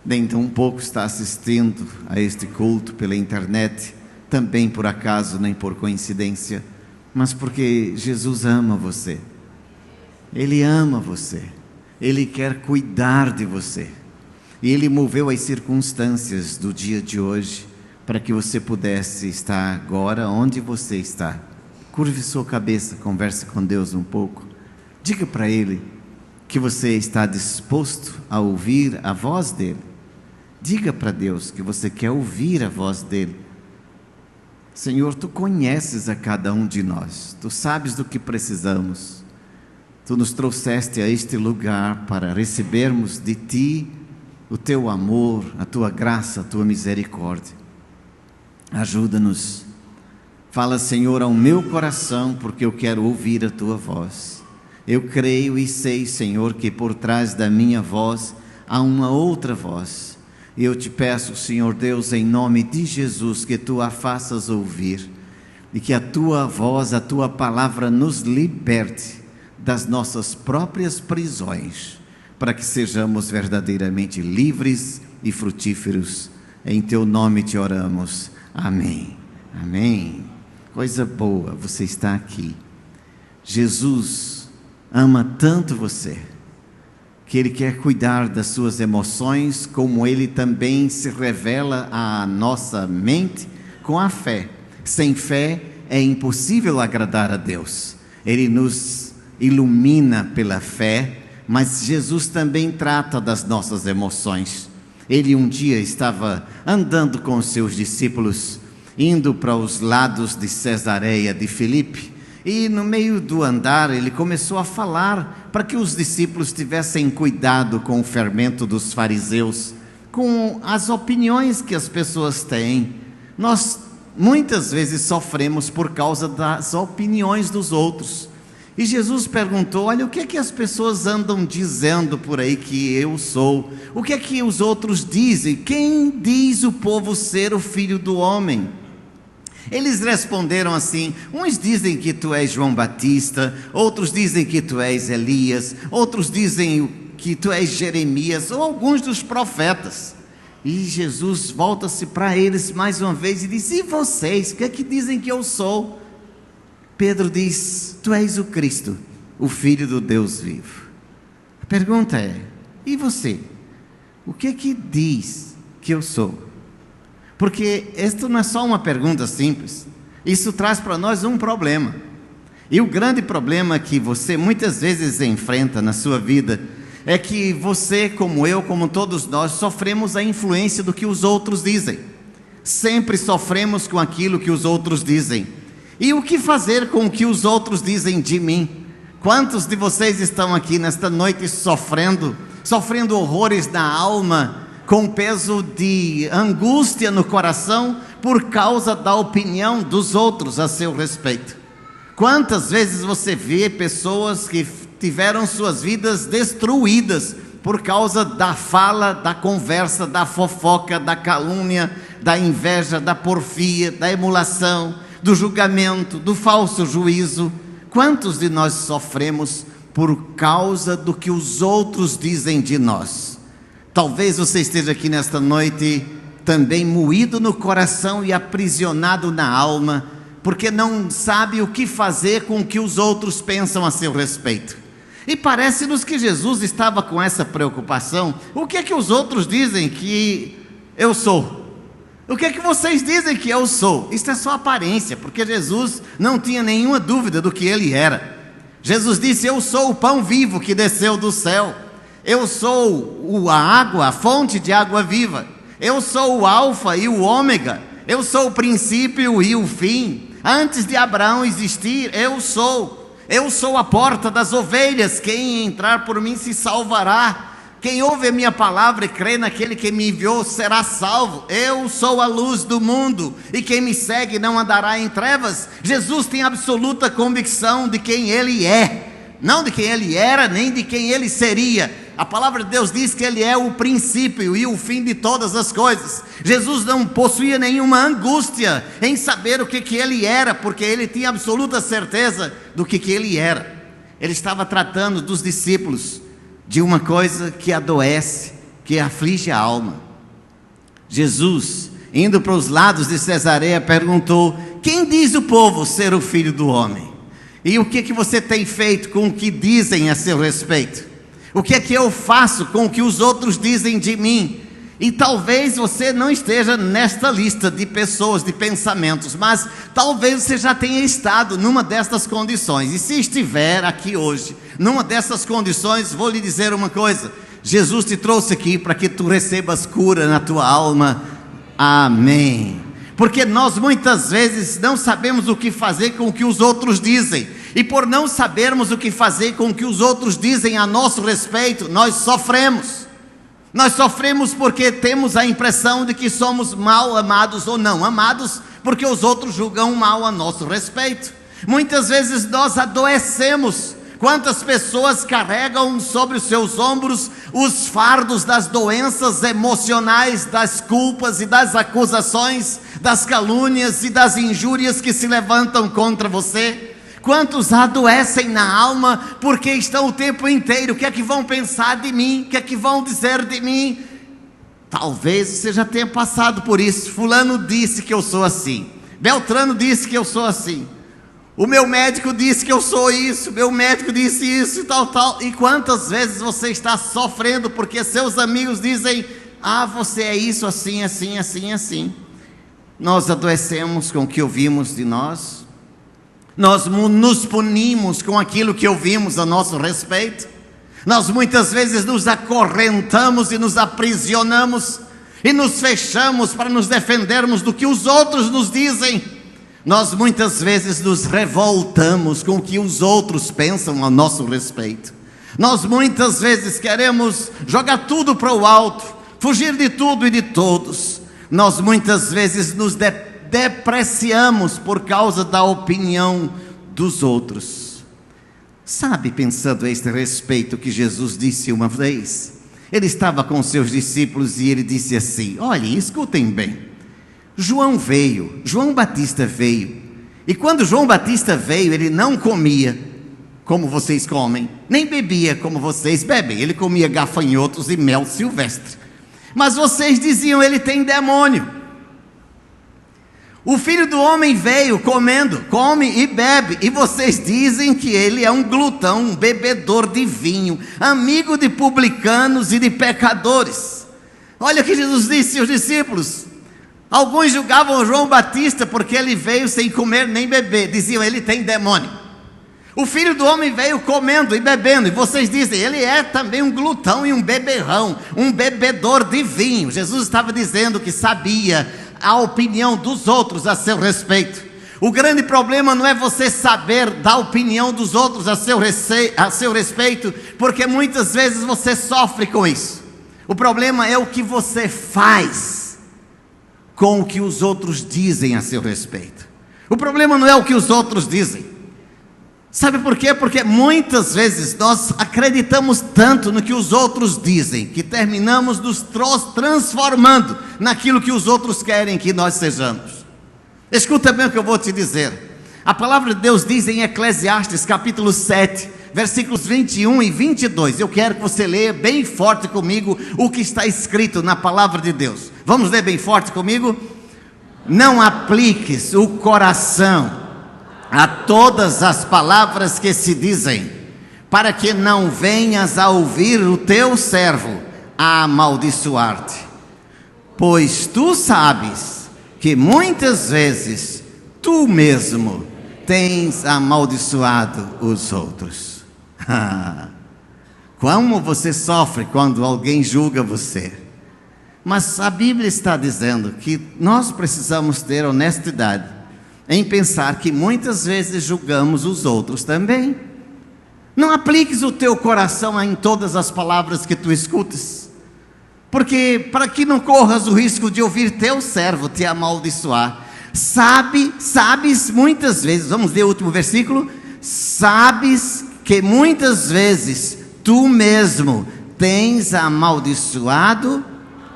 nem tão pouco está assistindo a este culto pela internet, também por acaso, nem por coincidência, mas porque Jesus ama você. Ele ama você, Ele quer cuidar de você, e Ele moveu as circunstâncias do dia de hoje, para que você pudesse estar agora onde você está. Curve sua cabeça, converse com Deus um pouco, diga para Ele que você está disposto a ouvir a voz dEle. Diga para Deus que você quer ouvir a voz dEle. Senhor, Tu conheces a cada um de nós, Tu sabes do que precisamos. Tu nos trouxeste a este lugar para recebermos de Ti o Teu amor, a Tua graça, a Tua misericórdia. Ajuda-nos. Fala, Senhor, ao meu coração, porque eu quero ouvir a Tua voz. Eu creio e sei, Senhor, que por trás da minha voz há uma outra voz. E eu te peço, Senhor Deus, em nome de Jesus, que Tu a faças ouvir e que a Tua voz, a Tua palavra nos liberte das nossas próprias prisões, para que sejamos verdadeiramente livres e frutíferos. Em Teu nome te oramos. Amém. Amém. Coisa boa, você está aqui. Jesus ama tanto você, que Ele quer cuidar das suas emoções, como Ele também se revela à nossa mente com a fé. Sem fé é impossível agradar a Deus. Ele nos ilumina pela fé, mas Jesus também trata das nossas emoções. Ele um dia estava andando com os seus discípulos, indo para os lados de Cesareia de Filipe, e no meio do andar ele começou a falar para que os discípulos tivessem cuidado com o fermento dos fariseus, com as opiniões que as pessoas têm. Nós muitas vezes sofremos por causa das opiniões dos outros. E Jesus perguntou: olha, o que é que as pessoas andam dizendo por aí que eu sou? O que é que os outros dizem? Quem diz o povo ser o Filho do Homem? Eles responderam assim: uns dizem que tu és João Batista, outros dizem que tu és Elias, outros dizem que tu és Jeremias, ou alguns dos profetas. E Jesus volta-se para eles mais uma vez e diz: e vocês, o que é que dizem que eu sou? Pedro diz: tu és o Cristo, o Filho do Deus vivo. A pergunta é: e você? O que é que diz que eu sou? Porque esta não é só uma pergunta simples, isso traz para nós um problema. E o grande problema que você muitas vezes enfrenta na sua vida é que você, como eu, como todos nós, sofremos a influência do que os outros dizem. Sempre sofremos com aquilo que os outros dizem. E o que fazer com o que os outros dizem de mim? Quantos de vocês estão aqui nesta noite sofrendo horrores na alma, com peso de angústia no coração, por causa da opinião dos outros a seu respeito? Quantas vezes você vê pessoas que tiveram suas vidas destruídas por causa da fala, da conversa, da fofoca, da calúnia, da inveja, da porfia, da emulação, do julgamento, do falso juízo? Quantos de nós sofremos por causa do que os outros dizem de nós? Talvez você esteja aqui nesta noite também moído no coração e aprisionado na alma, porque não sabe o que fazer com o que os outros pensam a seu respeito. E parece-nos que Jesus estava com essa preocupação. O que é que os outros dizem que eu sou? O que é que vocês dizem que eu sou? Isso é só aparência, porque Jesus não tinha nenhuma dúvida do que ele era. Jesus disse: eu sou o pão vivo que desceu do céu. Eu sou a água, a fonte de água viva. Eu sou o alfa e o ômega. Eu sou o princípio e o fim. Antes de Abraão existir, eu sou. Eu sou a porta das ovelhas. Quem entrar por mim se salvará. Quem ouve a minha palavra e crê naquele que me enviou será salvo. Eu sou a luz do mundo, e quem me segue não andará em trevas. Jesus tem absoluta convicção de quem ele é, não de quem ele era, nem de quem ele seria. A palavra de Deus diz que ele é o princípio e o fim de todas as coisas. Jesus não possuía nenhuma angústia em saber o que ele era, porque ele tinha absoluta certeza do que ele era. Ele estava tratando dos discípulos de uma coisa que adoece, que aflige a alma. Jesus, indo para os lados de Cesareia, perguntou: quem diz o povo ser o Filho do Homem? E o que você tem feito com o que dizem a seu respeito? O que é que eu faço com o que os outros dizem de mim? E talvez você não esteja nesta lista de pessoas, de pensamentos, mas talvez você já tenha estado numa destas condições. E se estiver aqui hoje, numa dessas condições, vou lhe dizer uma coisa: Jesus te trouxe aqui para que tu recebas cura na tua alma. Amém. Porque nós muitas vezes não sabemos o que fazer com o que os outros dizem. E por não sabermos o que fazer com o que os outros dizem a nosso respeito, nós sofremos. Nós sofremos porque temos a impressão de que somos mal amados ou não amados, porque os outros julgam mal a nosso respeito. Muitas vezes nós adoecemos. Quantas pessoas carregam sobre os seus ombros os fardos das doenças emocionais, das culpas e das acusações, das calúnias e das injúrias que se levantam contra você? Quantos adoecem na alma porque estão o tempo inteiro: o que é que vão pensar de mim? O que é que vão dizer de mim? Talvez você já tenha passado por isso. Fulano disse que eu sou assim, Beltrano disse que eu sou assim, o meu médico disse que eu sou isso, meu médico disse isso e tal. E quantas vezes você está sofrendo porque seus amigos dizem: ah, você é isso, assim, assim, assim, assim. Nós adoecemos com o que ouvimos de nós. Nós nos punimos com aquilo que ouvimos a nosso respeito. Nós muitas vezes nos acorrentamos e nos aprisionamos e nos fechamos para nos defendermos do que os outros nos dizem. Nós muitas vezes nos revoltamos com o que os outros pensam a nosso respeito. Nós muitas vezes queremos jogar tudo para o alto, fugir de tudo e de todos. Nós muitas vezes nos depreciamos por causa da opinião dos outros. Sabe, pensando a este respeito, que Jesus disse uma vez? Ele estava com seus discípulos e ele disse assim: olhem, escutem bem. João Batista veio, e quando João Batista veio, ele não comia como vocês comem, nem bebia como vocês bebem. Ele comia gafanhotos e mel silvestre. Mas vocês diziam: ele tem demônio. O Filho do Homem veio comendo, come e bebe, e vocês dizem que ele é um glutão, um bebedor de vinho, amigo de publicanos e de pecadores. Olha o que Jesus disse aos discípulos. Alguns julgavam João Batista porque ele veio sem comer nem beber, diziam: ele tem demônio. O Filho do Homem veio comendo e bebendo, e vocês dizem: ele é também um glutão e um beberrão, um bebedor de vinho. Jesus estava dizendo que sabia a opinião dos outros a seu respeito. O grande problema não é você saber da opinião dos outros a seu respeito, porque muitas vezes você sofre com isso. O problema é o que você faz com o que os outros dizem a seu respeito. O problema não é o que os outros dizem. Sabe por quê? Porque muitas vezes nós acreditamos tanto no que os outros dizem, que terminamos nos transformando naquilo que os outros querem que nós sejamos. Escuta bem o que eu vou te dizer. A palavra de Deus diz em Eclesiastes capítulo 7, versículos 21 e 22. Eu quero que você leia bem forte comigo o que está escrito na palavra de Deus. Vamos ler bem forte comigo? Não apliques o coração a todas as palavras que se dizem, para que não venhas a ouvir o teu servo a amaldiçoar-te. Pois tu sabes que muitas vezes tu mesmo tens amaldiçoado os outros. Como você sofre quando alguém julga você. Mas a Bíblia está dizendo que nós precisamos ter honestidade em pensar que muitas vezes julgamos os outros também. Não apliques o teu coração em todas as palavras que tu escutas, porque para que não corras o risco de ouvir teu servo te amaldiçoar. Sabes muitas vezes, vamos ler o último versículo, sabes que muitas vezes tu mesmo tens amaldiçoado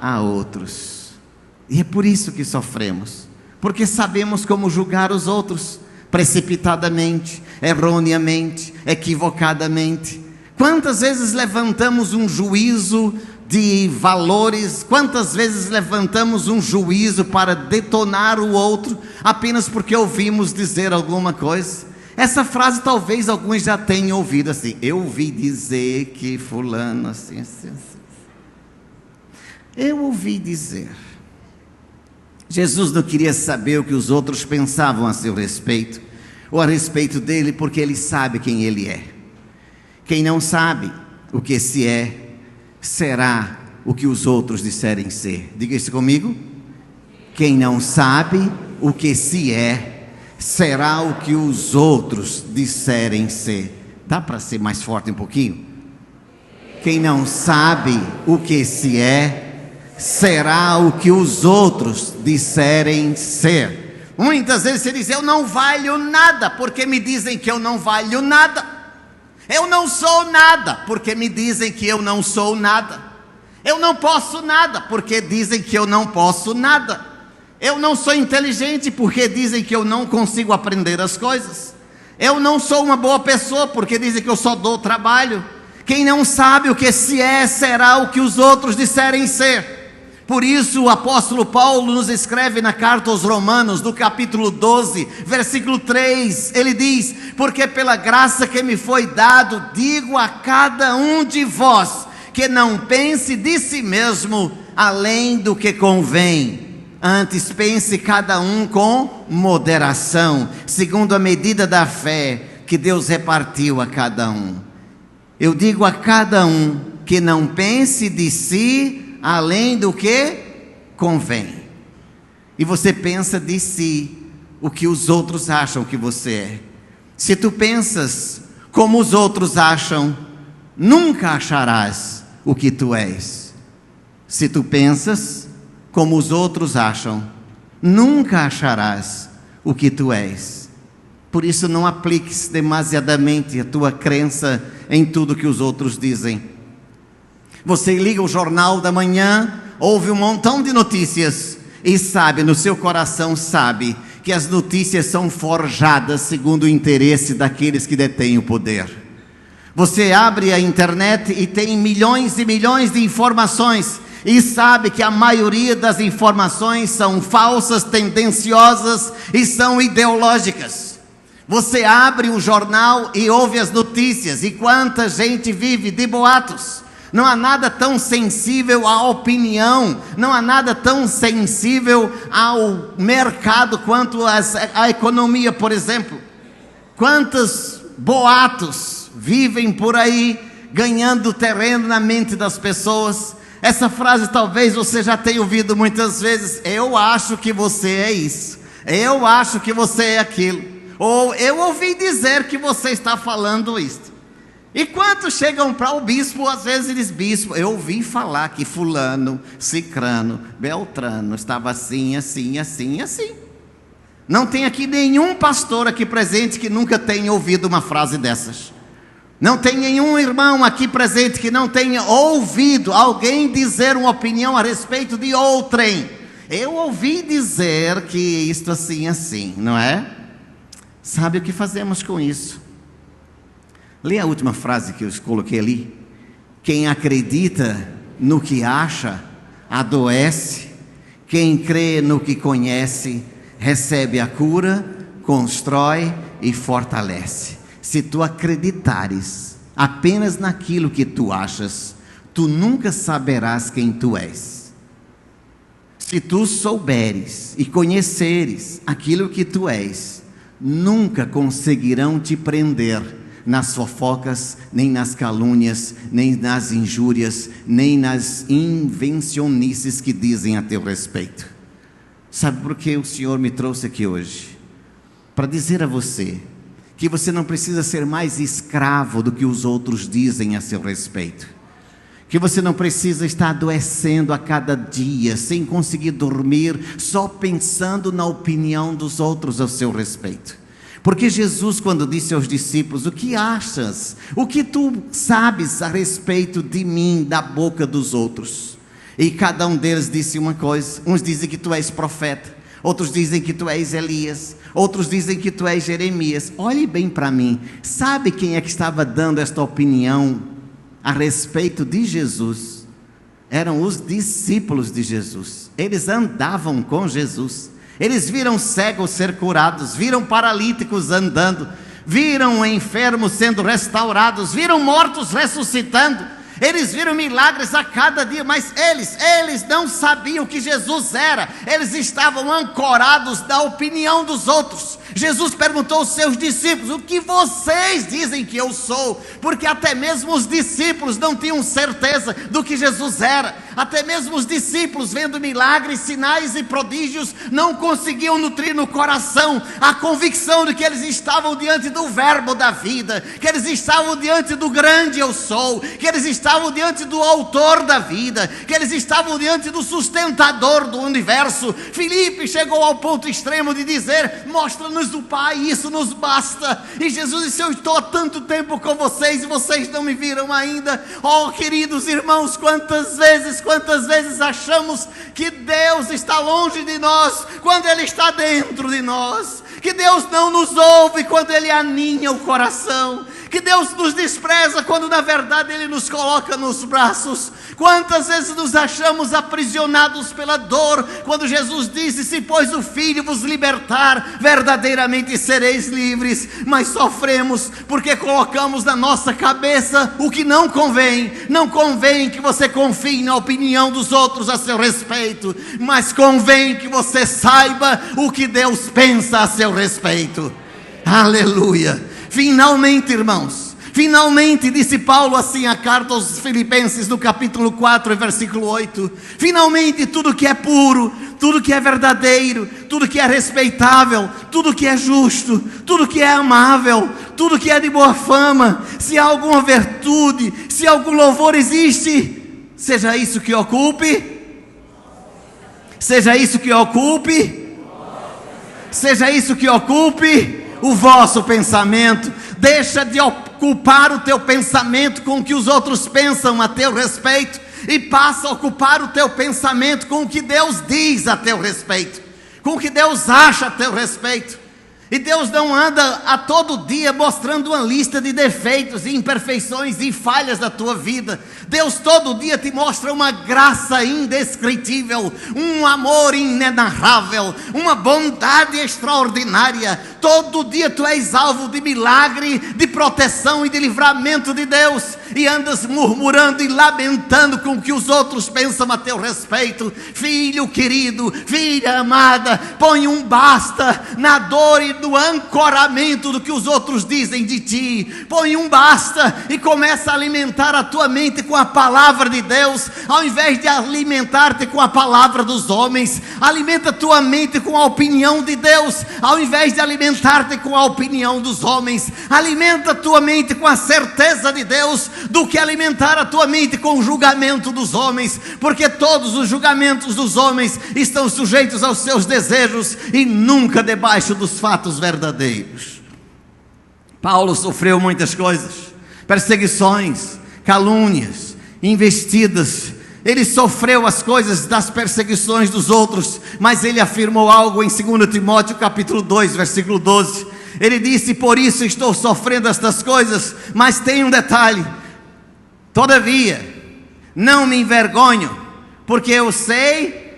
a outros, e é por isso que sofremos. Porque sabemos como julgar os outros, precipitadamente, erroneamente, equivocadamente. Quantas vezes levantamos um juízo de valores. Quantas vezes levantamos um juízo para detonar o outro apenas porque ouvimos dizer alguma coisa? Essa frase talvez alguns já tenham ouvido assim: eu ouvi dizer que fulano assim, assim, assim. Eu ouvi dizer. Jesus não queria saber o que os outros pensavam a seu respeito, ou a respeito dele, porque ele sabe quem ele é. Quem não sabe o que se é, será o que os outros disserem ser. Diga isso comigo. Quem não sabe o que se é, será o que os outros disserem ser. Dá para ser mais forte um pouquinho? Quem não sabe o que se é, será o que os outros disserem ser. Muitas vezes você diz: eu não valho nada, porque me dizem que eu não valho nada. Eu não sou nada, porque me dizem que eu não sou nada. Eu não posso nada, porque dizem que eu não posso nada. Eu não sou inteligente, porque dizem que eu não consigo aprender as coisas. Eu não sou uma boa pessoa, porque dizem que eu só dou trabalho. Quem não sabe o que se é, será o que os outros disserem ser. Por isso o apóstolo Paulo nos escreve na carta aos Romanos, no capítulo 12, versículo 3, ele diz: porque pela graça que me foi dado, digo a cada um de vós, que não pense de si mesmo além do que convém, antes pense cada um com moderação, segundo a medida da fé que Deus repartiu a cada um. Eu digo a cada um que não pense de si além do que convém. E você pensa de si o que os outros acham que você é. Se tu pensas como os outros acham, nunca acharás o que tu és. Se tu pensas como os outros acham, nunca acharás o que tu és. Por isso não apliques demasiadamente a tua crença em tudo que os outros dizem. Você liga o jornal da manhã, ouve um montão de notícias e sabe, no seu coração sabe, que as notícias são forjadas segundo o interesse daqueles que detêm o poder. Você abre a internet e tem milhões e milhões de informações e sabe que a maioria das informações são falsas, tendenciosas e são ideológicas. Você abre o jornal e ouve as notícias, e quanta gente vive de boatos. Não há nada tão sensível à opinião, não há nada tão sensível ao mercado quanto a economia, por exemplo. Quantos boatos vivem por aí, ganhando terreno na mente das pessoas. Essa frase talvez você já tenha ouvido muitas vezes: eu acho que você é isso, eu acho que você é aquilo, ou eu ouvi dizer que você está falando isso. E quantos chegam para o bispo, às vezes diz: bispo, eu ouvi falar que fulano, cicrano, beltrano estava assim, assim, assim, assim. Não tem aqui nenhum pastor aqui presente que nunca tenha ouvido uma frase dessas. Não tem nenhum irmão aqui presente que não tenha ouvido alguém dizer uma opinião a respeito de outrem. Eu ouvi dizer que isto assim, assim, não é? Sabe o que fazemos com isso? Lê a última frase que eu coloquei ali. Quem acredita no que acha, adoece. Quem crê no que conhece, recebe a cura, constrói e fortalece. Se tu acreditares apenas naquilo que tu achas, tu nunca saberás quem tu és. Se tu souberes e conheceres aquilo que tu és, nunca conseguirão te prender nas fofocas, nem nas calúnias, nem nas injúrias, nem nas invencionices que dizem a teu respeito. Sabe por que o Senhor me trouxe aqui hoje? Para dizer a você que você não precisa ser mais escravo do que os outros dizem a seu respeito. Que você não precisa estar adoecendo a cada dia, sem conseguir dormir, só pensando na opinião dos outros a seu respeito. Porque Jesus, quando disse aos discípulos: o que achas? O que tu sabes a respeito de mim, da boca dos outros? E cada um deles disse uma coisa. Uns dizem que tu és profeta, outros dizem que tu és Elias, outros dizem que tu és Jeremias. Olhe bem para mim, sabe quem é que estava dando esta opinião a respeito de Jesus? eram os discípulos de Jesus. Eles andavam com Jesus. Eles viram cegos ser curados, viram paralíticos andando, viram enfermos sendo restaurados, viram mortos ressuscitando. Eles viram milagres a cada dia, mas eles não sabiam que Jesus era. Eles estavam ancorados na opinião dos outros. Jesus perguntou aos seus discípulos: o que vocês dizem que eu sou? Porque até mesmo os discípulos não tinham certeza do que Jesus era. Até mesmo os discípulos, vendo milagres, sinais e prodígios, não conseguiam nutrir no coração a convicção de que eles estavam diante do verbo da vida, que eles estavam diante do grande eu sou, que eles estavam diante do autor da vida, que eles estavam diante do sustentador do universo. Filipe chegou ao ponto extremo de dizer: mostra-nos o Pai, isso nos basta. E Jesus disse: eu estou há tanto tempo com vocês e vocês não me viram ainda. Oh, queridos irmãos, quantas vezes achamos que Deus está longe de nós, quando Ele está dentro de nós, que Deus não nos ouve quando Ele aninha o coração, que Deus nos despreza quando na verdade Ele nos coloca nos braços. Quantas vezes nos achamos aprisionados pela dor, quando Jesus disse: se pois o Filho vos libertar, verdadeiramente sereis livres. Mas sofremos porque colocamos na nossa cabeça o que não convém. Não convém que você confie na opinião dos outros a seu respeito, mas convém que você saiba o que Deus pensa a seu respeito. Aleluia! Finalmente, irmãos, finalmente, disse Paulo assim a carta aos Filipenses, no capítulo 4, versículo 8, finalmente tudo que é puro, tudo que é verdadeiro, tudo que é respeitável, tudo que é justo, tudo que é amável, tudo que é de boa fama, se há alguma virtude, se algum louvor existe, seja isso que ocupe, seja isso que ocupe o vosso pensamento. Deixa de ocupar o teu pensamento com o que os outros pensam a teu respeito, e passa a ocupar o teu pensamento com o que Deus diz a teu respeito, com o que Deus acha a teu respeito. E Deus não anda a todo dia mostrando uma lista de defeitos e imperfeições e falhas da tua vida. Deus todo dia te mostra uma graça indescritível, um amor inenarrável, uma bondade extraordinária. Todo dia tu és alvo de milagre, de proteção e de livramento de Deus, e andas murmurando e lamentando com o que os outros pensam a teu respeito. Filho querido, filha amada, põe um basta na dor e no ancoramento do que os outros dizem de ti. Põe um basta e começa a alimentar a tua mente com a palavra de Deus, ao invés de alimentar-te com a palavra dos homens. Alimenta a tua mente com a opinião de Deus, ao invés de alimentar-te com a opinião dos homens. Alimenta a tua mente com a certeza de Deus, do que alimentar a tua mente com o julgamento dos homens, porque todos os julgamentos dos homens estão sujeitos aos seus desejos e nunca debaixo dos fatos verdadeiros. Paulo sofreu muitas coisas: perseguições, calúnias, investidas. Ele sofreu as coisas das perseguições dos outros, mas ele afirmou algo em 2 Timóteo capítulo 2, versículo 12. Ele disse: por isso estou sofrendo estas coisas, mas tem um detalhe: todavia não me envergonho, porque eu sei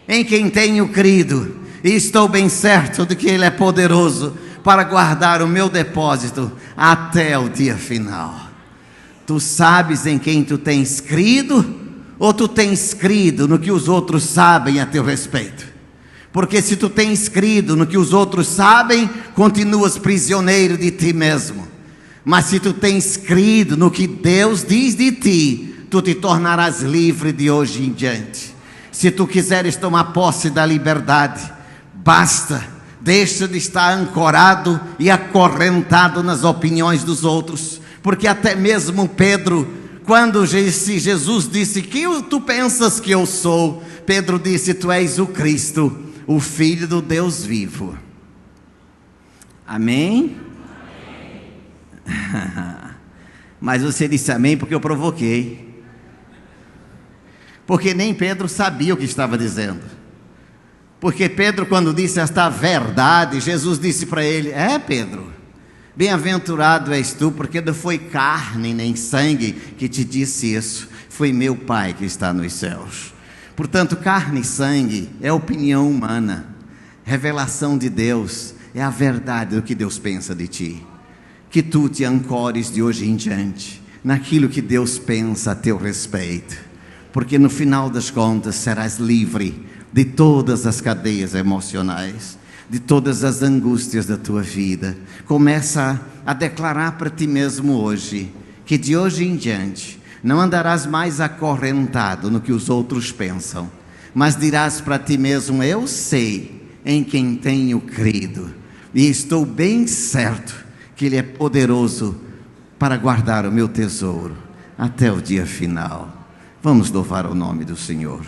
em quem tenho crido, e estou bem certo de que Ele é poderoso para guardar o meu depósito até o dia final. Tu sabes em quem tu tens crido, ou tu tens crido no que os outros sabem a teu respeito? Porque se tu tens crido no que os outros sabem, continuas prisioneiro de ti mesmo. Mas se tu tens crido no que Deus diz de ti, tu te tornarás livre de hoje em diante. Se tu quiseres tomar posse da liberdade, basta, deixa de estar ancorado e acorrentado nas opiniões dos outros. Porque até mesmo Pedro, quando Jesus disse: que tu pensas que eu sou? Pedro disse: tu és o Cristo, o Filho do Deus vivo. Amém? Mas você disse amém porque eu provoquei. Porque nem Pedro sabia o que estava dizendo. Porque Pedro, quando disse esta verdade, Jesus disse para ele: Pedro, bem-aventurado és tu, porque não foi carne nem sangue que te disse isso, foi meu Pai que está nos céus. Portanto, carne e sangue é opinião humana. Revelação de Deus é a verdade do que Deus pensa de ti. Que tu te ancores de hoje em diante naquilo que Deus pensa a teu respeito, porque no final das contas serás livre de todas as cadeias emocionais, de todas as angústias da tua vida. Começa a declarar para ti mesmo hoje, que de hoje em diante não andarás mais acorrentado no que os outros pensam, mas dirás para ti mesmo: eu sei em quem tenho crido, e estou bem certo que Ele é poderoso para guardar o meu tesouro até o dia final. Vamos louvar o nome do Senhor.